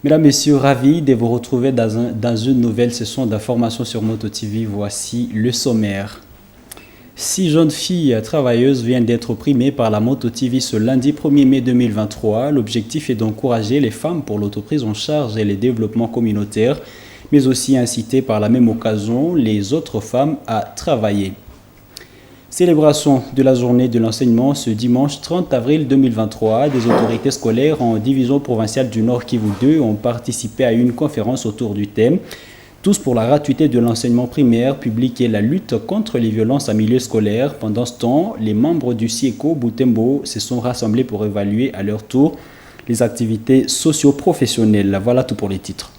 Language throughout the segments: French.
Mesdames, Messieurs, ravi de vous retrouver dans une nouvelle session d'information sur Moto TV. Voici le sommaire. 6 jeunes filles travailleuses viennent d'être primées par la Moto TV ce lundi 1er mai 2023. L'objectif est d'encourager les femmes pour l'autoprise en charge et le développement communautaire, mais aussi inciter par la même occasion les autres femmes à travailler. Célébration de la journée de l'enseignement ce dimanche 30 avril 2023. Des autorités scolaires en division provinciale du Nord Kivu 2 ont participé à une conférence autour du thème « Tous pour la gratuité de l'enseignement primaire, public et la lutte contre les violences en milieu scolaire ». Pendant ce temps, les membres du SIECO Butembo se sont rassemblés pour évaluer à leur tour les activités socio-professionnelles. Voilà tout pour les titres.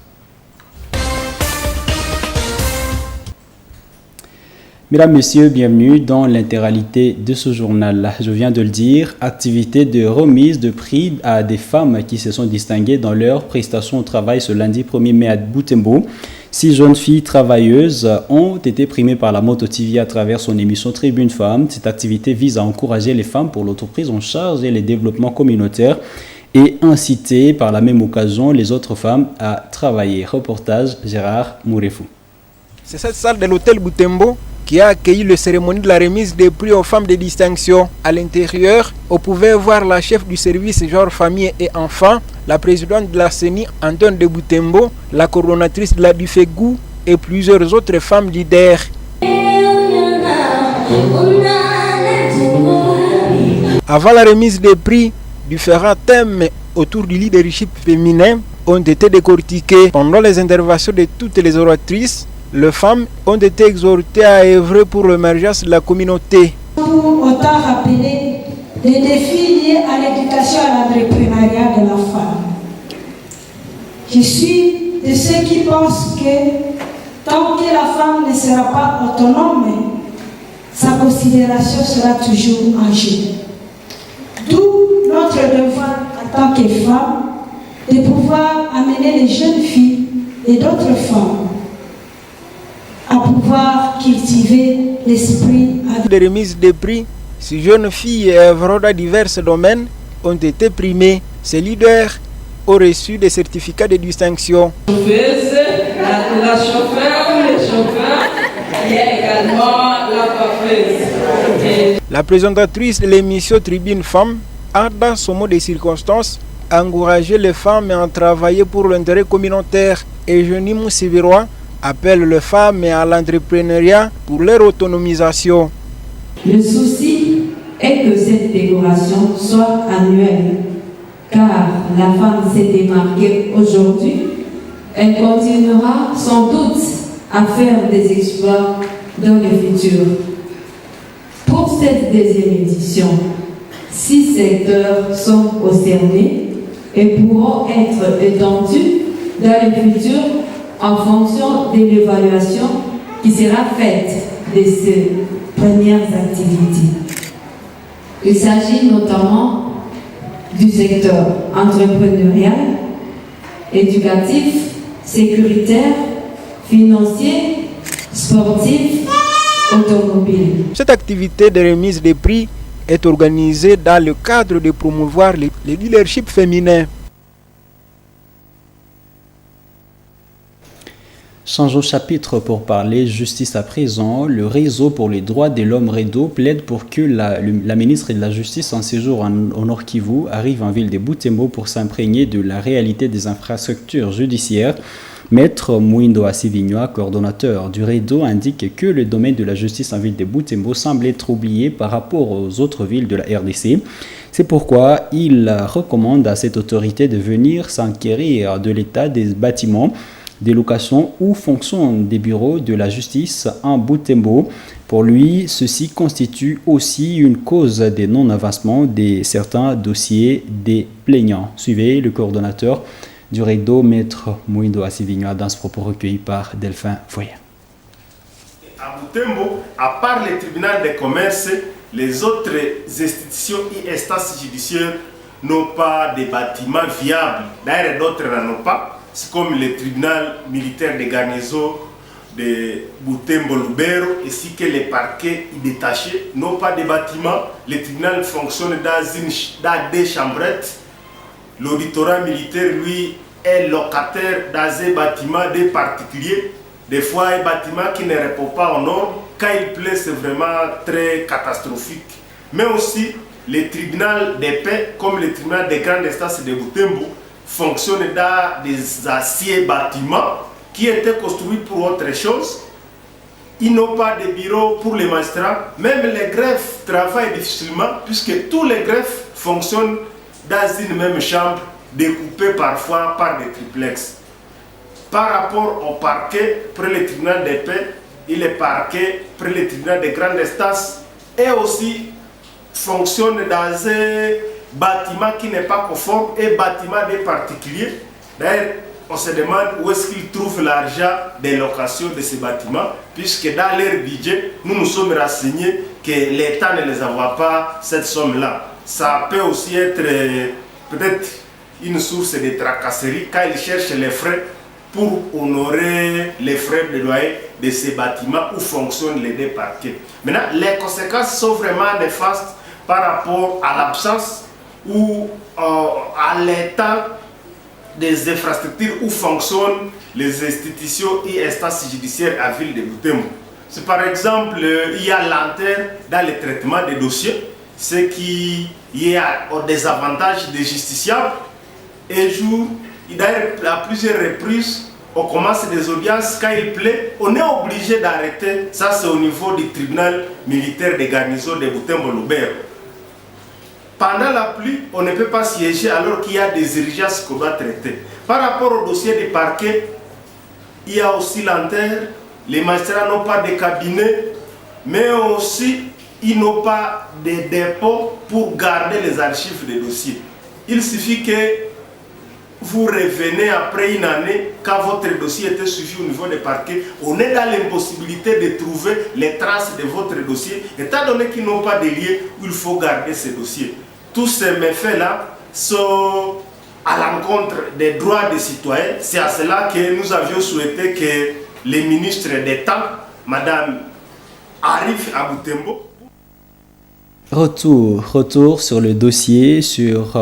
Mesdames, Messieurs, bienvenue dans l'intégralité de ce journal. Je viens de le dire, activité de remise de prix à des femmes qui se sont distinguées dans leur prestation au travail ce lundi 1er mai à Butembo. 6 jeunes filles travailleuses ont été primées par la Moto TV à travers son émission Tribune Femmes. Cette activité vise à encourager les femmes pour l'autoprise en charge et le développement communautaire et inciter par la même occasion les autres femmes à travailler. Reportage Gérard Mourefou. C'est cette salle de l'hôtel Butembo qui a accueilli la cérémonie de la remise des prix aux femmes de distinction. À l'intérieur, on pouvait voir la chef du service genre famille et enfants, la présidente de la CENI, Antoine de Butembo, la coordonnatrice de la Dufegou et plusieurs autres femmes leaders. Avant la remise des prix, différents thèmes autour du leadership féminin ont été décortiqués. Pendant les interventions de toutes les oratrices, les femmes ont été exhortées à œuvrer pour l'émergence de la communauté. Pour autant rappeler les défis liés à l'éducation et à l'entrepreneuriat de la femme. Je suis de ceux qui pensent que tant que la femme ne sera pas autonome, sa considération sera toujours en jeu. D'où notre devoir en tant que femme de pouvoir amener les jeunes filles et d'autres femmes à pouvoir cultiver l'esprit. Les remises de prix, ces jeunes filles et œuvrant dans divers domaines ont été primées. Ces leaders ont reçu des certificats de distinction. La chauffeur ou le chauffeur, il y a également la coiffeuse. La présentatrice de l'émission Tribune Femmes a, dans son mot de circonstance, encouragé les femmes à travailler pour l'intérêt communautaire. Et Eugénie Moussivirois appelle les femmes à l'entrepreneuriat pour leur autonomisation. Le souci est que cette décoration soit annuelle, car la femme s'est démarquée aujourd'hui. Elle continuera sans doute à faire des exploits dans le futur. Pour cette deuxième édition, 6 secteurs sont concernés et pourront être étendus dans le futur en fonction de l'évaluation qui sera faite de ces premières activités. Il s'agit notamment du secteur entrepreneurial, éducatif, sécuritaire, financier, sportif, automobile. Cette activité de remise des prix est organisée dans le cadre de promouvoir le leadership féminin. Changeons chapitre pour parler justice à présent. Le réseau pour les droits de l'homme REDO plaide pour que la ministre de la Justice en séjour au Nord Kivu arrive en ville de Butembo pour s'imprégner de la réalité des infrastructures judiciaires. Maître Mouindo Assivignoa, coordonnateur du REDO, indique que le domaine de la justice en ville de Butembo semble être oublié par rapport aux autres villes de la RDC. C'est pourquoi il recommande à cette autorité de venir s'enquérir de l'état des bâtiments, des locations ou fonctions des bureaux de la justice en Butembo. Pour lui, ceci constitue aussi une cause de non-avancement de certains dossiers des plaignants. Suivez le coordonnateur du REDO, Maître Mouindo Assivignoa, dans ce propos recueilli par Delphin Foyer. À Butembo, à part le tribunal de commerce, les autres institutions et instances judiciaires n'ont pas de bâtiments viables. D'ailleurs, d'autres n'en ont pas. C'est comme le tribunal militaire de garnison de Butembo-Lubero, ainsi que les parquets détachés n'ont pas de bâtiments. Le tribunal fonctionne dans des chambrettes. L'auditorat militaire, lui, est locataire dans un bâtiment des particuliers, des fois un bâtiment qui ne répond pas aux normes, quand il pleut, c'est vraiment très catastrophique. Mais aussi, les tribunaux de paix, comme le tribunal de grande instance de Butembo, fonctionnent dans des anciens bâtiments qui étaient construits pour autre chose. Ils n'ont pas de bureau pour les magistrats. Même les greffes travaillent difficilement puisque tous les greffes fonctionnent dans une même chambre, découpée parfois par des triplex. Par rapport au parquet, près le tribunal de paix, il est parquet près le tribunal de grande instance et aussi fonctionne dans un bâtiment qui n'est pas conforme et bâtiment des particuliers. D'ailleurs, on se demande où est-ce qu'ils trouvent l'argent des locations de ces bâtiments, puisque dans leur budget, nous nous sommes renseignés que l'État ne les envoie pas cette somme-là. Ça peut aussi être peut-être une source de tracasserie quand ils cherchent les frais pour honorer les frais de loyer de ces bâtiments où fonctionnent les deux parquets. Maintenant, les conséquences sont vraiment néfastes par rapport à l'absence ou à l'état des infrastructures où fonctionnent les institutions et instances judiciaires à ville de Butembo. C'est par exemple, il y a lenteur dans le traitement des dossiers, ce qui y a des avantages des justiciables. Un jour, d'ailleurs, à plusieurs reprises, on commence des audiences, quand il plaît, on est obligé d'arrêter. Ça, c'est au niveau du tribunal militaire de garnison de Butembo-Lubero. Pendant la pluie, on ne peut pas siéger alors qu'il y a des urgences qu'on doit traiter. Par rapport au dossier des parquets, il y a aussi lenteur. Les magistrats n'ont pas de cabinet, mais aussi ils n'ont pas de dépôt pour garder les archives des dossiers. Il suffit que vous revenez après une année, quand votre dossier était suivi au niveau des parquets, on est dans l'impossibilité de trouver les traces de votre dossier, étant donné qu'ils n'ont pas de lieu où il faut garder ces dossiers. Tous ces méfaits-là sont à l'encontre des droits des citoyens. C'est à cela que nous avions souhaité que les ministres d'État, Madame, arrivent à Butembo. Retour sur le dossier, sur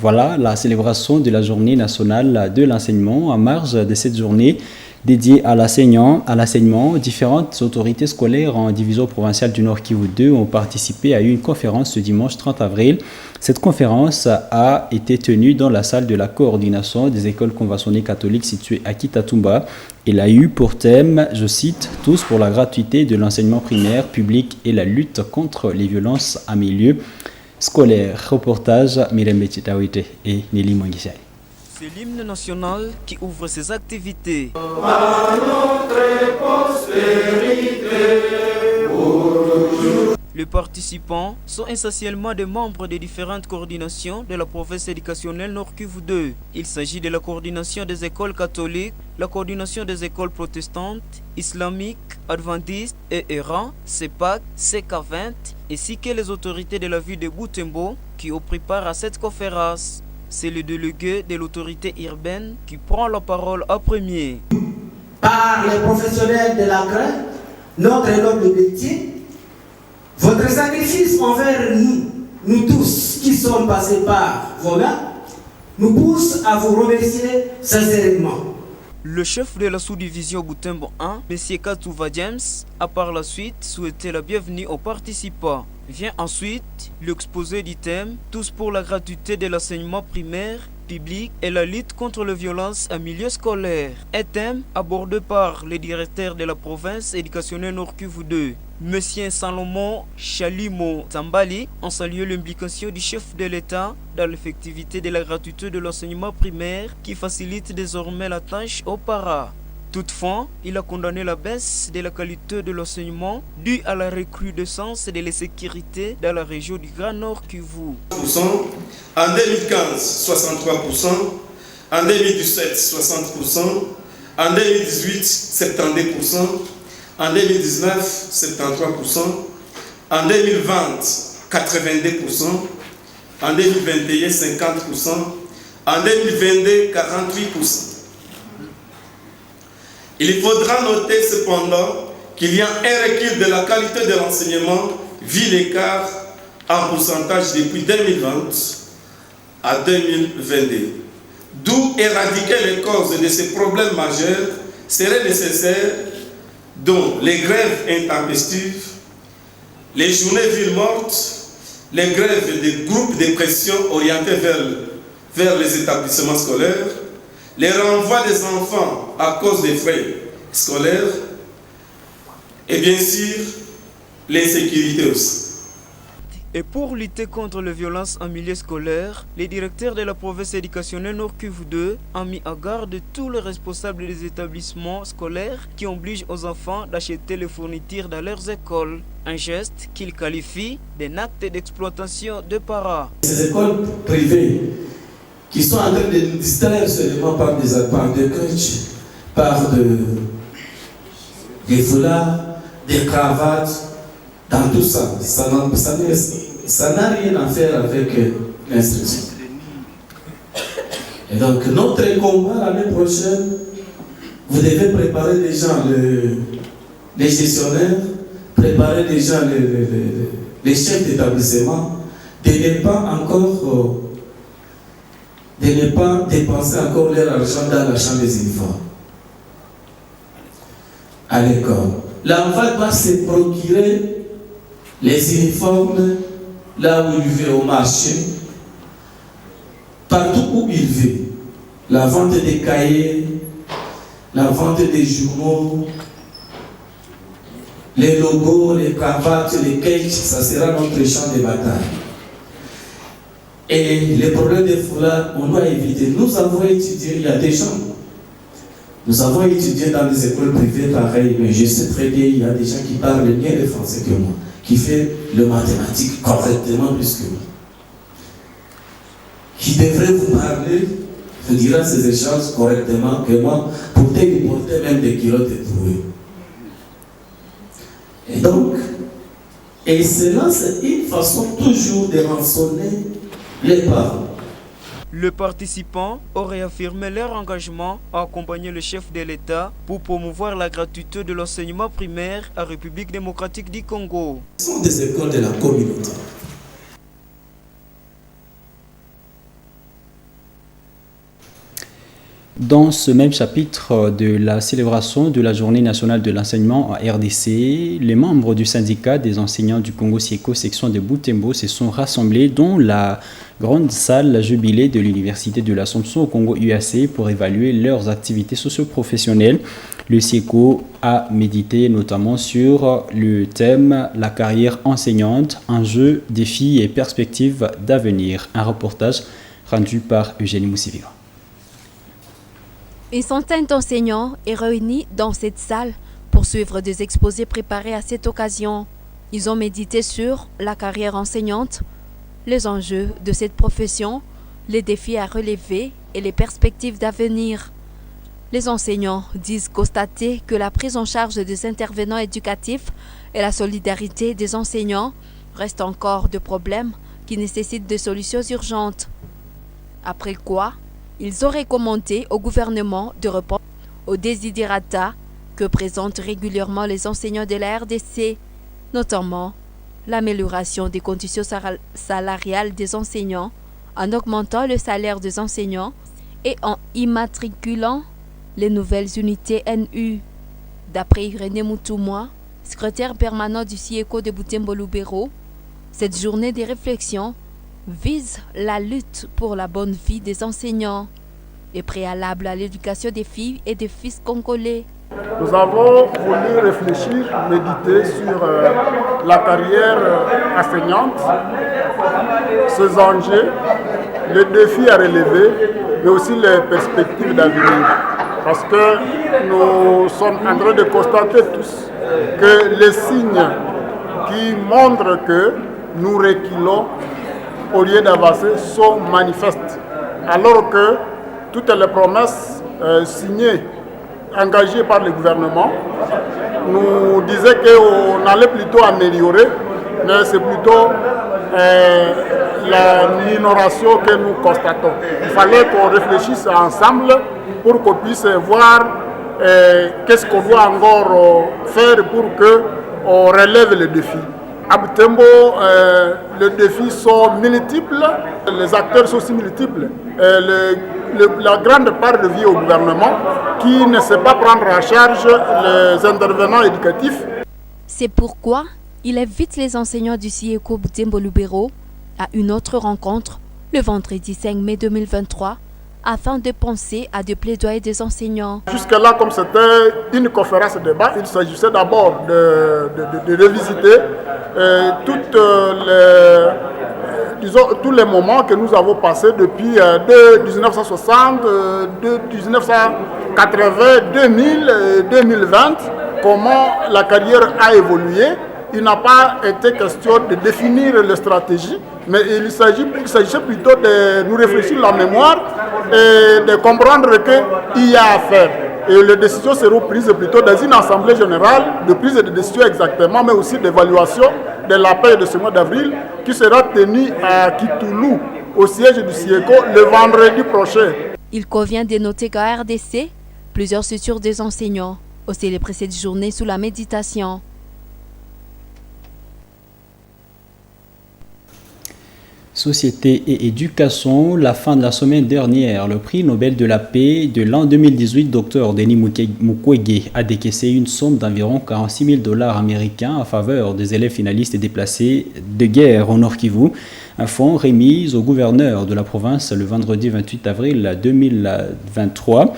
voilà, la célébration de la journée nationale de l'enseignement. En marge de cette journée dédiée à l'enseignement, différentes autorités scolaires en division provinciale du Nord Kivu 2 ont participé à une conférence ce dimanche 30 avril. Cette conférence a été tenue dans la salle de la coordination des écoles conventionnées catholiques située à Kitatumba. Elle a eu pour thème, je cite, « Tous pour la gratuité de l'enseignement primaire, public et la lutte contre les violences en milieu scolaire ». Reportage Mirembe Chitawite et Nelly Mwangishay. C'est l'hymne national qui ouvre ses activités. À notre prospérité. Les participants sont essentiellement des membres des différentes coordinations de la province éducationnelle Nord Kivu 2. Il s'agit de la coordination des écoles catholiques, la coordination des écoles protestantes, islamiques, adventistes et errants, CEPAC, CK20, ainsi que les autorités de la ville de Butembo qui ont pris part à cette conférence. C'est le délégué de l'autorité urbaine qui prend la parole en premier. Par les professionnels de la grève, notre noble métier, votre sacrifice envers nous tous qui sommes passés par vos mains, nous pousse à vous remercier sincèrement. Le chef de la sous-division Butembo 1, M. Katouva James, a par la suite souhaité la bienvenue aux participants. Vient ensuite l'exposé du thème « Tous pour la gratuité de l'enseignement primaire, public et la lutte contre les violences en milieu scolaire ». Un thème abordé par le directeur de la province éducationnelle Nord Kivu 2. Monsieur Salomon Chalimo Tambali a salué l'implication du chef de l'État dans l'effectivité de la gratuité de l'enseignement primaire qui facilite désormais la tâche aux parents. Toutefois, il a condamné la baisse de la qualité de l'enseignement due à la recrudescence de l'insécurité dans la région du Grand Nord Kivu. En 2015, 63%, en 2017, 60%, en 2018, 72%, en 2019, 73%, en 2020, 82%, en 2021, 50%, en 2022, 48%. Il faudra noter cependant qu'il y a un recul de la qualité de l'enseignement vu l'écart en pourcentage depuis 2020 à 2022. d'où éradiquer les causes de ces problèmes majeurs serait nécessaire, dont les grèves intempestives, les journées villes mortes, les grèves des groupes de pression orientés vers les établissements scolaires, les renvois des enfants à cause des frais scolaires et bien sûr l'insécurité aussi. Et pour lutter contre les violences en milieu scolaire, les directeurs de la province éducationnelle Nord Kivu 2 ont mis en garde tous les responsables des établissements scolaires qui obligent aux enfants d'acheter les fournitures dans leurs écoles. Un geste qu'ils qualifient d'un acte d'exploitation de parents. Ces écoles privées qui sont en train de nous distraire seulement par des crutches, par des foulards, des cravates, dans tout ça, ça n'a rien à faire avec l'instruction. Et donc notre combat l'année prochaine, vous devez préparer déjà les gestionnaires, préparer déjà les chefs d'établissement, de ne pas dépenser encore leur argent dans l'achat des uniformes à l'école. L'enfant doit se procurer les uniformes là où il veut, au marché, partout où il veut. La vente des cahiers, la vente des journaux, les logos, les cravates, les caches, ça sera notre champ de bataille. Et les problèmes des foulards, on doit éviter. Nous avons étudié, il y a des gens, nous avons étudié dans des écoles privées pareilles, mais je sais très bien, il y a des gens qui parlent mieux le français que moi, qui font le mathématique correctement plus que moi, qui devrait vous parler, vous dira ces échanges correctement que moi, pour te porter même des kilos de trouver. Et donc, et cela c'est une façon toujours de rançonner les parents. Les participants ont réaffirmé leur engagement à accompagner le chef de l'État pour promouvoir la gratuité de l'enseignement primaire en République démocratique du Congo. Ce sont des écoles de la communauté. Dans ce même chapitre de la célébration de la Journée nationale de l'enseignement en RDC, les membres du syndicat des enseignants du Congo Sieko section de Butembo se sont rassemblés dans la grande salle jubilée de l'Université de l'Assomption au Congo UAC pour évaluer leurs activités socio-professionnelles. Le Sieko a médité notamment sur le thème « La carrière enseignante, enjeux, défis et perspectives d'avenir ». Un reportage rendu par Eugénie Moussivira. Une centaine d'enseignants est réunis dans cette salle pour suivre des exposés préparés à cette occasion. Ils ont médité sur la carrière enseignante, les enjeux de cette profession, les défis à relever et les perspectives d'avenir. Les enseignants disent constater que la prise en charge des intervenants éducatifs et la solidarité des enseignants restent encore de problèmes qui nécessitent des solutions urgentes. Après quoi, ils auraient recommandé au gouvernement de répondre aux desiderata que présentent régulièrement les enseignants de la RDC, notamment l'amélioration des conditions salariales des enseignants en augmentant le salaire des enseignants et en immatriculant les nouvelles unités NU. D'après Irénée Moutouma, secrétaire permanent du Sieko de Butembo-Lubero, cette journée de réflexion vise la lutte pour la bonne vie des enseignants et préalable à l'éducation des filles et des fils congolais. Nous avons voulu réfléchir, méditer sur la carrière enseignante, ses enjeux, les défis à relever, mais aussi les perspectives d'avenir. Parce que nous sommes en train de constater tous que les signes qui montrent que nous reculons au lieu d'avancer sont manifestes. Alors que toutes les promesses signées, engagées par le gouvernement, nous disaient qu'on allait plutôt améliorer, mais c'est plutôt la minoration que nous constatons. Il fallait qu'on réfléchisse ensemble pour qu'on puisse voir qu'est-ce qu'on doit encore faire pour qu'on relève les défis. À Butembo, les défis sont multiples, les acteurs sont aussi multiples. la grande part revient au gouvernement qui ne sait pas prendre en charge les intervenants éducatifs. C'est pourquoi il invite les enseignants du CIECO Butembo Lubero à une autre rencontre le vendredi 5 mai 2023 afin de penser à des plaidoyers des enseignants. Jusque-là, comme c'était une conférence débat, il s'agissait d'abord de revisiter tous les moments que nous avons passés depuis 1960, 1980, 2000, 2020, comment la carrière a évolué. Il n'a pas été question de définir les stratégies, mais il s'agissait plutôt de nous réfléchir la mémoire et de comprendre qu'il y a à faire. Et les décisions seront prises plutôt dans une assemblée générale, de prise de décision exactement, mais aussi d'évaluation de la paix de ce mois d'avril, qui sera tenue à Kitoulou, au siège du CIECO, le vendredi prochain. Il convient de noter qu'à RDC, plusieurs structures des enseignants ont célébré cette journée sous la méditation. Société et éducation, la fin de la semaine dernière, le prix Nobel de la paix de l'an 2018, Dr Denis Mukwege, a décaissé une somme d'environ 46 000 $ américains en faveur des élèves finalistes et déplacés de guerre au Nord Kivu. Un fonds remis au gouverneur de la province le vendredi 28 avril 2023.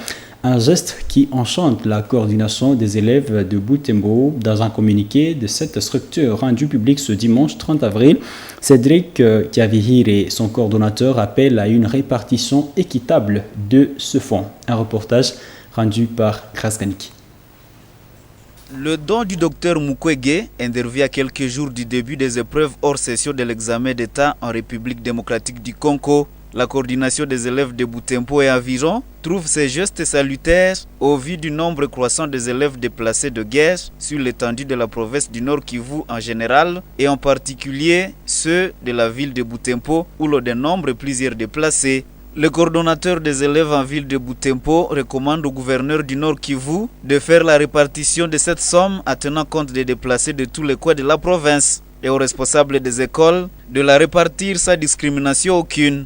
Un geste qui enchante la coordination des élèves de Butembo. Dans un communiqué de cette structure rendu public ce dimanche 30 avril, Cédric Kiavihire, son coordonnateur, appelle à une répartition équitable de ce fonds. Un reportage rendu par Kraskaniki. Le don du docteur Mukwege intervient à quelques jours du début des épreuves hors session de l'examen d'État en République démocratique du Congo. La coordination des élèves de Butembo et environ trouve ces gestes salutaires au vu du nombre croissant des élèves déplacés de guerre sur l'étendue de la province du Nord Kivu en général et en particulier ceux de la ville de Butembo où l'on dénombre plusieurs déplacés. Le coordonnateur des élèves en ville de Butembo recommande au gouverneur du Nord Kivu de faire la répartition de cette somme en tenant compte des déplacés de tous les coins de la province et aux responsables des écoles de la répartir sans discrimination aucune.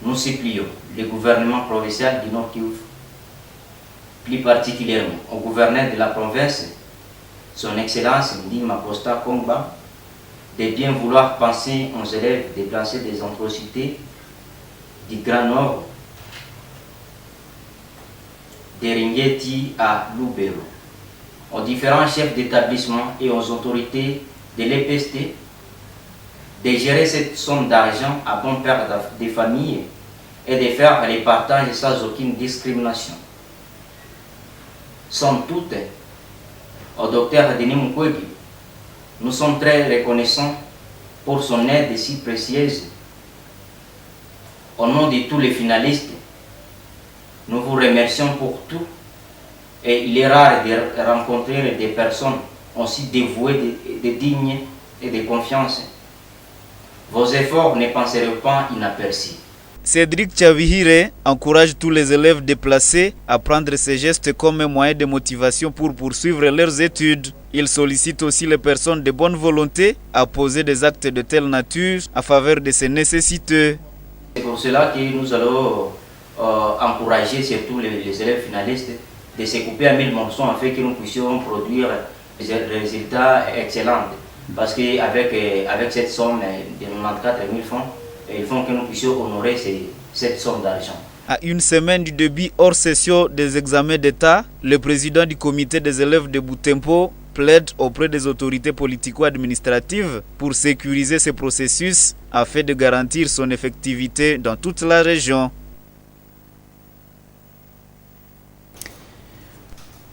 Nous supplions le gouvernement provincial du Nord Kivu, plus particulièrement au gouverneur de la province, son Excellence Ndima Costa Kongba, de bien vouloir penser aux élèves déplacés des atrocités du Grand Nord, d'Eringeti à Lubero, aux différents chefs d'établissement et aux autorités de l'EPST, de gérer cette somme d'argent à bon père des familles et de faire les partages sans aucune discrimination. Somme toute, au docteur Denis Mukwege, nous sommes très reconnaissants pour son aide si précieuse. Au nom de tous les finalistes, nous vous remercions pour tout et il est rare de rencontrer des personnes aussi dévouées, de dignes et de confiance. Vos efforts ne passeront pas inaperçus. Cédric Kiavihire encourage tous les élèves déplacés à prendre ces gestes comme un moyen de motivation pour poursuivre leurs études. Il sollicite aussi les personnes de bonne volonté à poser des actes de telle nature en faveur de ces nécessités. C'est pour cela que nous allons encourager surtout les élèves finalistes de se couper à 1000 morceaux afin que nous puissions produire des résultats excellents. Parce qu'avec cette somme de 94 000 francs, il faut que nous puissions honorer cette somme d'argent. À une semaine du début hors session des examens d'État, le président du comité des élèves de Butembo plaide auprès des autorités politico-administratives pour sécuriser ce processus afin de garantir son effectivité dans toute la région.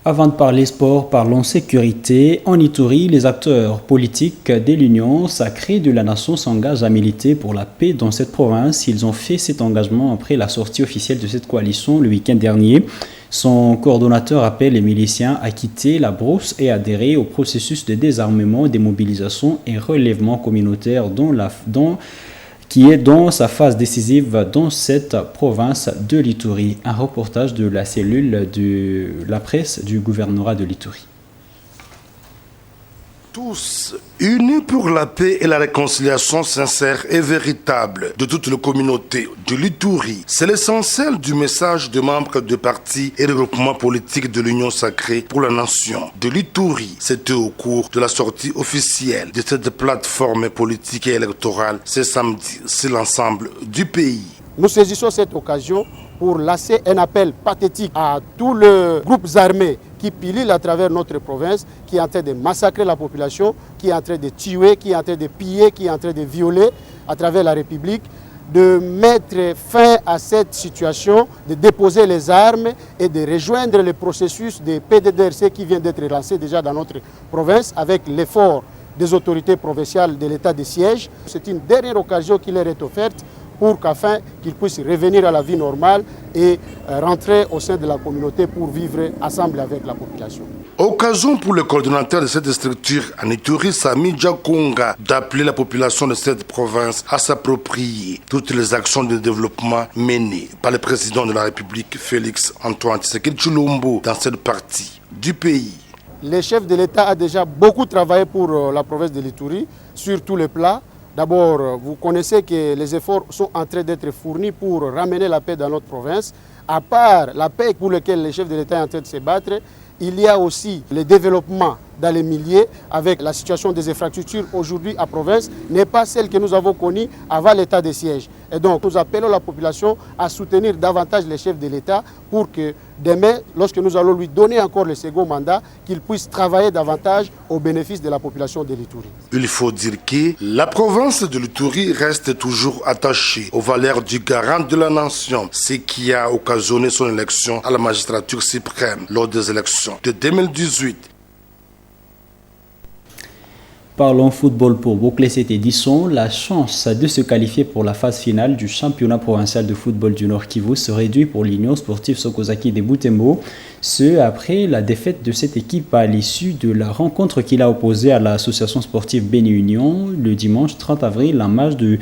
Avant de parler sport, parlons sécurité. En Ituri, les acteurs politiques de l'Union sacrée de la nation s'engagent à militer pour la paix dans cette province. Ils ont fait cet engagement après la sortie officielle de cette coalition le week-end dernier. Son coordonnateur appelle les miliciens à quitter la brousse et adhérer au processus de désarmement, démobilisation et relèvement communautaire qui est dans sa phase décisive dans cette province de l'Ituri. Un reportage de la cellule de la presse du gouvernorat de l'Ituri. tous, unis pour la paix et la réconciliation sincère et véritable de toute la communauté de l'Ituri. C'est l'essentiel du message des membres de partis et de groupements politiques de l'Union sacrée pour la nation de l'Ituri. C'était au cours de la sortie officielle de cette plateforme politique et électorale ce samedi sur l'ensemble du pays. Nous saisissons cette occasion pour lancer un appel pathétique à tous les groupes armés qui pilulent à travers notre province, qui est en train de massacrer la population, qui est en train de tuer, qui est en train de piller, qui est en train de violer à travers la République, de mettre fin à cette situation, de déposer les armes et de rejoindre le processus de PDDRC qui vient d'être lancé déjà dans notre province avec l'effort des autorités provinciales de l'état de siège. C'est une dernière occasion qui leur est offerte pour qu'afin qu'ils puissent revenir à la vie normale et rentrer au sein de la communauté pour vivre ensemble avec la population. Occasion pour le coordinateur de cette structure en Ituri, Sami Djakonga, d'appeler la population de cette province à s'approprier toutes les actions de développement menées par le président de la République, Félix Antoine Tshisekedi Tshilombo, dans cette partie du pays. Le chef de l'État a déjà beaucoup travaillé pour la province de l'Ituri sur tous les plans. D'abord, vous connaissez que les efforts sont en train d'être fournis pour ramener la paix dans notre province. À part la paix pour laquelle le chef de l'État est en train de se battre, il y a aussi le développement dans les milieux avec la situation des infrastructures aujourd'hui à province n'est pas celle que nous avons connue avant l'état de siège. Et donc nous appelons la population à soutenir davantage les chefs de l'État pour que demain, lorsque nous allons lui donner encore le second mandat, qu'il puisse travailler davantage au bénéfice de la population de l'Ituri. Il faut dire que la province de l'Ituri reste toujours attachée aux valeurs du garant de la nation, ce qui a occasionné son élection à la magistrature suprême lors des élections de 2018. Parlons football pour boucler cette édition. La chance de se qualifier pour la phase finale du championnat provincial de football du Nord Kivu se réduit pour l'Union sportive Sokozaki de Butembo. Ce après la défaite de cette équipe à l'issue de la rencontre qu'il a opposée à l'association sportive Beni Union le dimanche 30 avril en match de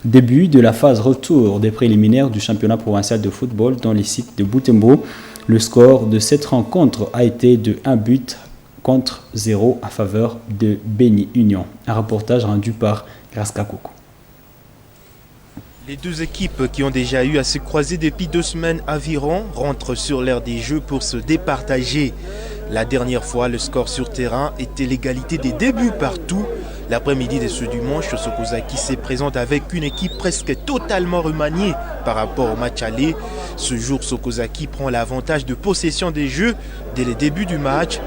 début de la phase retour des préliminaires du championnat provincial de football dans les sites de Butembo. Le score de cette rencontre a été de 1 but contre 0 à faveur de Beni Union. Un reportage rendu par Graska Koko. Les deux équipes qui ont déjà eu à se croiser depuis 2 semaines environ rentrent sur l'aire des jeux pour se départager. La dernière fois, le score sur terrain était l'égalité des débuts partout. L'après-midi de ce dimanche, Sokozaki se présente avec une équipe presque totalement remaniée par rapport au match aller. Ce jour, Sokozaki prend l'avantage de possession des jeux dès le début du match.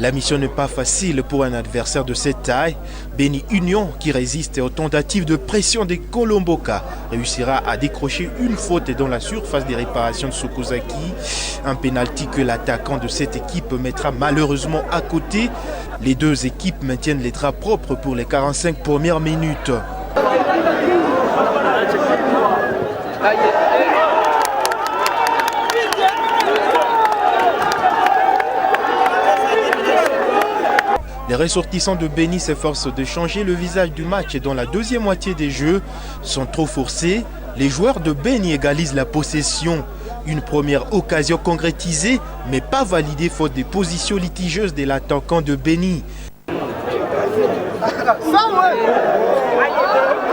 La mission n'est pas facile pour un adversaire de cette taille. Beni Union, qui résiste aux tentatives de pression des Kolomboka, réussira à décrocher une faute dans la surface des réparations de Sokozaki. Un pénalty que l'attaquant de cette équipe mettra malheureusement à côté. Les deux équipes maintiennent les draps propres pour les 45 premières minutes. Les ressortissants de Beni s'efforcent de changer le visage du match et dans la deuxième moitié des jeux sont trop forcés. Les joueurs de Beni égalisent la possession. Une première occasion concrétisée, mais pas validée faute des positions litigieuses de l'attaquant de Beni.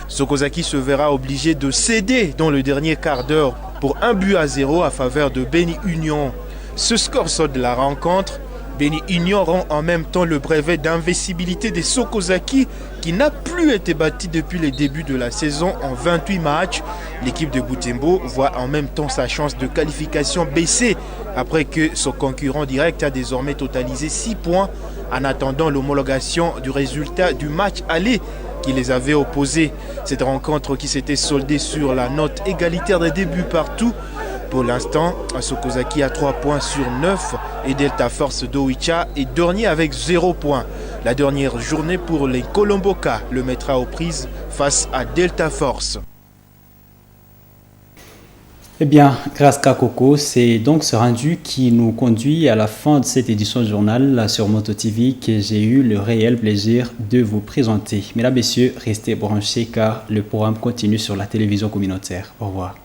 Sokozaki se verra obligé de céder dans le dernier quart d'heure pour 1-0 à faveur de Beni Union. Ce score sort de la rencontre. Beni Union rend en même temps le brevet d'invincibilité des Sokozaki qui n'a plus été bâti depuis le début de la saison en 28 matchs. L'équipe de Butembo voit en même temps sa chance de qualification baisser après que son concurrent direct a désormais totalisé 6 points en attendant l'homologation du résultat du match aller qui les avait opposés. Cette rencontre qui s'était soldée sur la note égalitaire des débuts partout. Pour l'instant, Sokozaki a 3 points sur 9 et Delta Force d'Oicha est dernier avec 0 points. La dernière journée pour les Kolomboka le mettra aux prises face à Delta Force. Eh bien, Graska Koko, c'est donc ce rendu qui nous conduit à la fin de cette édition du journal sur Moto TV que j'ai eu le réel plaisir de vous présenter. Mesdames, Messieurs, restez branchés car le programme continue sur la télévision communautaire. Au revoir.